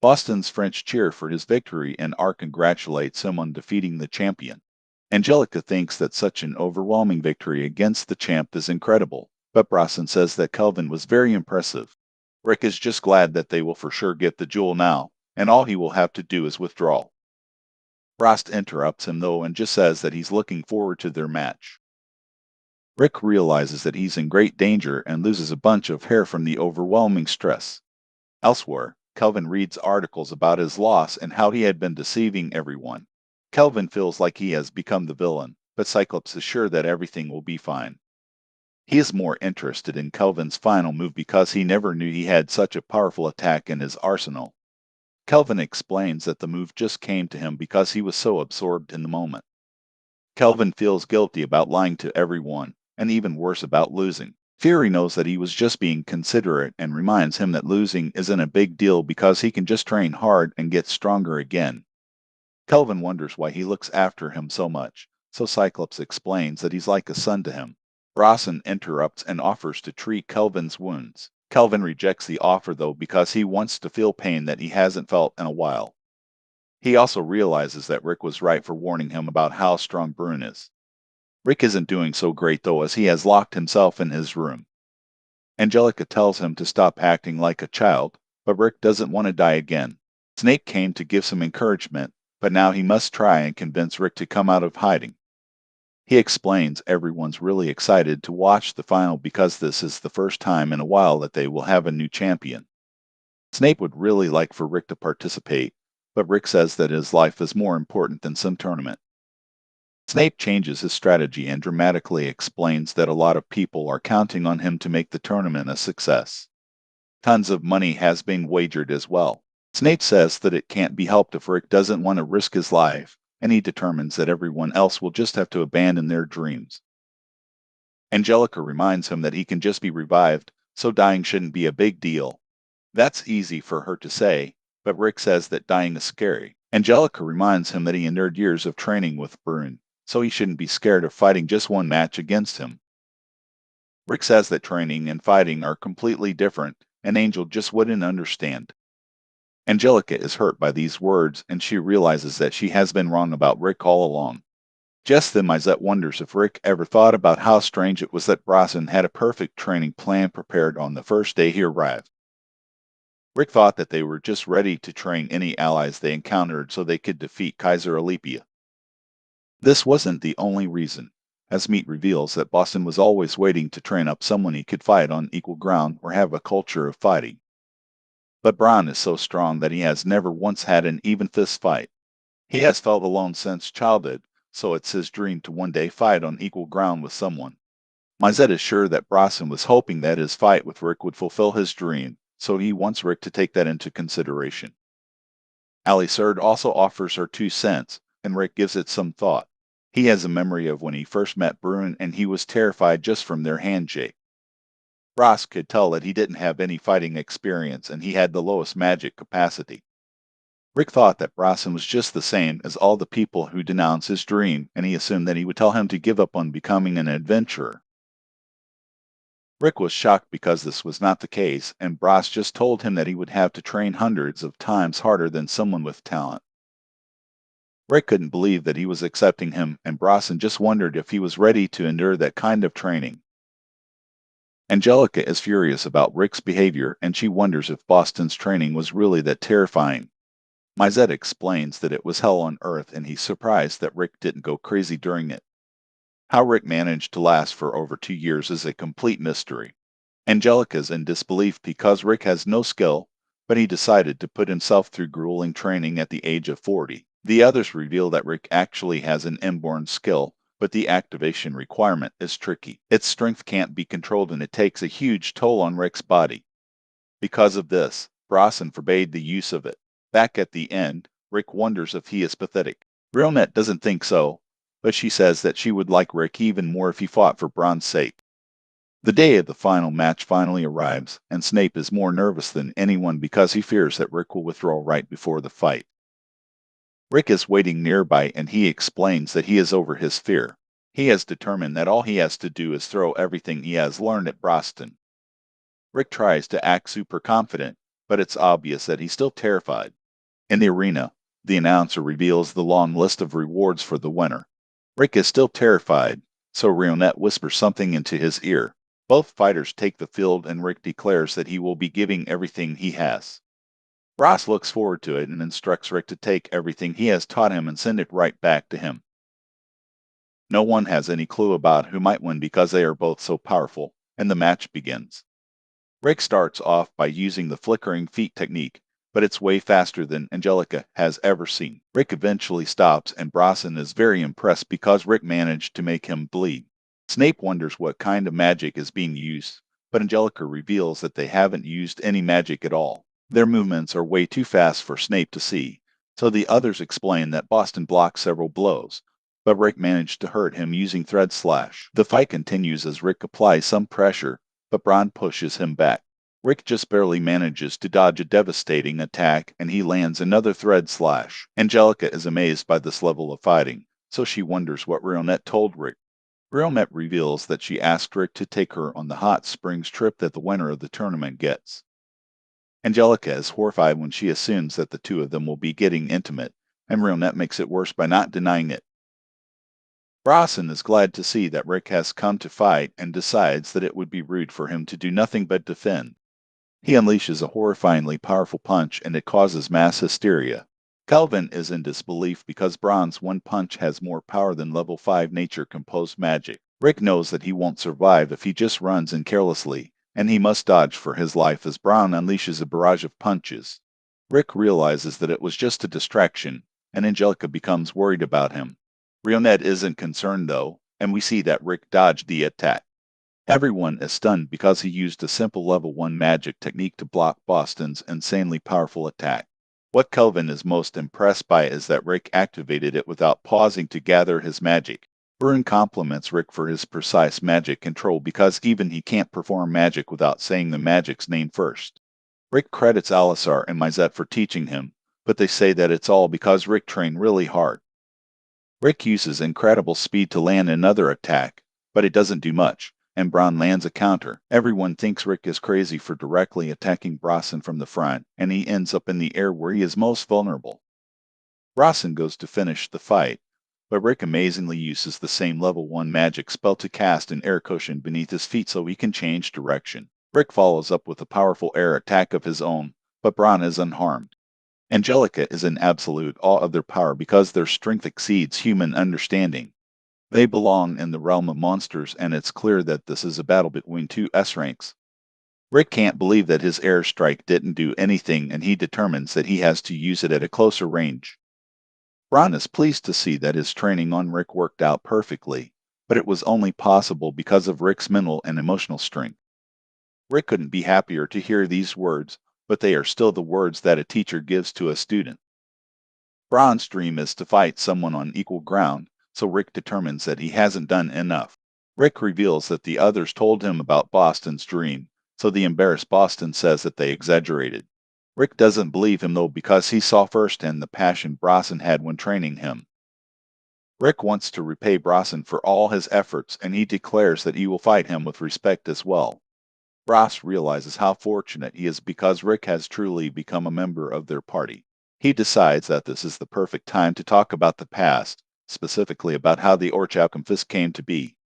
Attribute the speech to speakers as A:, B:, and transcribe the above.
A: Boston's French cheer for his victory and R congratulates him on defeating the champion. Angelica thinks that such an overwhelming victory against the champ is incredible, but Bronson says that Kelvin was very impressive. Rick is just glad that they will for sure get the jewel now, and all he will have to do is withdraw. Frost interrupts him though and just says that he's looking forward to their match. Rick realizes that he's in great danger and loses a bunch of hair from the overwhelming stress. Elsewhere, Kelvin reads articles about his loss and how he had been deceiving everyone. Kelvin feels like he has become the villain, but Cyclops is sure that everything will be fine. He is more interested in Kelvin's final move because he never knew he had such a powerful attack in his arsenal. Kelvin explains that the move just came to him because he was so absorbed in the moment. Kelvin feels guilty about lying to everyone, and even worse about losing. Fury knows that he was just being considerate and reminds him that losing isn't a big deal because he can just train hard and get stronger again. Kelvin wonders why he looks after him so much, so Cyclops explains that he's like a son to him. Bronson interrupts and offers to treat Kelvin's wounds. Kelvin rejects the offer though because he wants to feel pain that he hasn't felt in a while. He also realizes that Rick was right for warning him about how strong Bruin is. Rick isn't doing so great though as he has locked himself in his room. Angelica tells him to stop acting like a child, but Rick doesn't want to die again. Snape came to give some encouragement, but now he must try and convince Rick to come out of hiding. He explains everyone's really excited to watch the final because this is the first time in a while that they will have a new champion. Snape would really like for Rick to participate, but Rick says that his life is more important than some tournament. Snape changes his strategy and dramatically explains that a lot of people are counting on him to make the tournament a success. Tons of money has been wagered as well. Snape says that it can't be helped if Rick doesn't want to risk his life, and he determines that everyone else will just have to abandon their dreams. Angelica reminds him that he can just be revived, so dying shouldn't be a big deal. That's easy for her to say, but Rick says that dying is scary. Angelica reminds him that he endured years of training with Bruin, so he shouldn't be scared of fighting just one match against him. Rick says that training and fighting are completely different, and Angel just wouldn't understand. Angelica is hurt by these words, and she realizes that she has been wrong about Rick all along. Just then Mizette wonders if Rick ever thought about how strange it was that Bronson had a perfect training plan prepared on the first day he arrived. Rick thought that they were just ready to train any allies they encountered so they could defeat Kaiser Alepia. This wasn't the only reason, as Meat reveals that Boston was always waiting to train up someone he could fight on equal ground or have a culture of fighting. But Braun is so strong that he has never once had an even fist fight. He has felt alone since childhood, so it's his dream to one day fight on equal ground with someone. Mizette is sure that Bronson was hoping that his fight with Rick would fulfill his dream, so he wants Rick to take that into consideration. Ali Serd also offers her 2 cents, and Rick gives it some thought. He has a memory of when he first met Bruin and he was terrified just from their handshake. Ross could tell that he didn't have any fighting experience and he had the lowest magic capacity. Rick thought that Bronson was just the same as all the people who denounced his dream, and he assumed that he would tell him to give up on becoming an adventurer. Rick was shocked because this was not the case, and Bros just told him that he would have to train hundreds of times harder than someone with talent. Rick couldn't believe that he was accepting him, and Bronson just wondered if he was ready to endure that kind of training. Angelica is furious about Rick's behavior, and she wonders if Boston's training was really that terrifying. Mizette explains that it was hell on earth, and he's surprised that Rick didn't go crazy during it. How Rick managed to last for over 2 years is a complete mystery. Angelica's in disbelief because Rick has no skill, but he decided to put himself through grueling training at the age of 40. The others reveal that Rick actually has an inborn skill, but the activation requirement is tricky. Its strength can't be controlled and it takes a huge toll on Rick's body. Because of this, Bronson forbade the use of it. Back at the end, Rick wonders if he is pathetic. Realnet doesn't think so, but she says that she would like Rick even more if he fought for Braun's sake. The day of the final match finally arrives, and Snape is more nervous than anyone because he fears that Rick will withdraw right before the fight. Rick is waiting nearby and he explains that he is over his fear. He has determined that all he has to do is throw everything he has learned at Boston. Rick tries to act super confident, but it's obvious that he's still terrified. In the arena, the announcer reveals the long list of rewards for the winner. Rick is still terrified, so Rionette whispers something into his ear. Both fighters take the field and Rick declares that he will be giving everything he has. Ross looks forward to it and instructs Rick to take everything he has taught him and send it right back to him. No one has any clue about who might win because they are both so powerful, and the match begins. Rick starts off by using the flickering feet technique, but it's way faster than Angelica has ever seen. Rick eventually stops, and Bronson is very impressed because Rick managed to make him bleed. Snape wonders what kind of magic is being used, but Angelica reveals that they haven't used any magic at all. Their movements are way too fast for Snape to see, so the others explain that Boston blocked several blows, but Rick managed to hurt him using Thread Slash. The fight continues as Rick applies some pressure, but Bron pushes him back. Rick just barely manages to dodge a devastating attack, and he lands another Thread Slash. Angelica is amazed by this level of fighting, so she wonders what Rionette told Rick. Rionette reveals that she asked Rick to take her on the hot springs trip that the winner of the tournament gets. Angelica is horrified when she assumes that the two of them will be getting intimate, and Rionette makes it worse by not denying it. Bronson is glad to see that Rick has come to fight and decides that it would be rude for him to do nothing but defend. He unleashes a horrifyingly powerful punch and it causes mass hysteria. Calvin is in disbelief because Bron's one punch has more power than level 5 nature composed magic. Rick knows that he won't survive if he just runs in carelessly, and he must dodge for his life as Bron unleashes a barrage of punches. Rick realizes that it was just a distraction, and Angelica becomes worried about him. Rionette isn't concerned though, and we see that Rick dodged the attack. Everyone is stunned because he used a simple level 1 magic technique to block Boston's insanely powerful attack. What Kelvin is most impressed by is that Rick activated it without pausing to gather his magic. Byrne compliments Rick for his precise magic control because even he can't perform magic without saying the magic's name first. Rick credits Alisar and Mizette for teaching him, but they say that it's all because Rick trained really hard. Rick uses incredible speed to land another attack, but it doesn't do much, and Bron lands a counter. Everyone thinks Rick is crazy for directly attacking Bronson from the front, and he ends up in the air where he is most vulnerable. Bronson goes to finish the fight, but Rick amazingly uses the same level 1 magic spell to cast an air cushion beneath his feet so he can change direction. Rick follows up with a powerful air attack of his own, but Bron is unharmed. Angelica is in absolute awe of their power because their strength exceeds human understanding. They belong in the realm of monsters, and it's clear that this is a battle between two S ranks. Rick can't believe that his airstrike didn't do anything, and he determines that he has to use it at a closer range. Bron is pleased to see that his training on Rick worked out perfectly, but it was only possible because of Rick's mental and emotional strength. Rick couldn't be happier to hear these words, but they are still the words that a teacher gives to a student. Bron's dream is to fight someone on equal ground, so Rick determines that he hasn't done enough. Rick reveals that the others told him about Boston's dream, so the embarrassed Boston says that they exaggerated. Rick doesn't believe him though because he saw firsthand the passion Bronson had when training him. Rick wants to repay Bronson for all his efforts, and he declares that he will fight him with respect as well. Ross realizes how fortunate he is because Rick has truly become a member of their party. He decides that this is the perfect time to talk about the past, specifically about how the Orchowcum Fist came to be.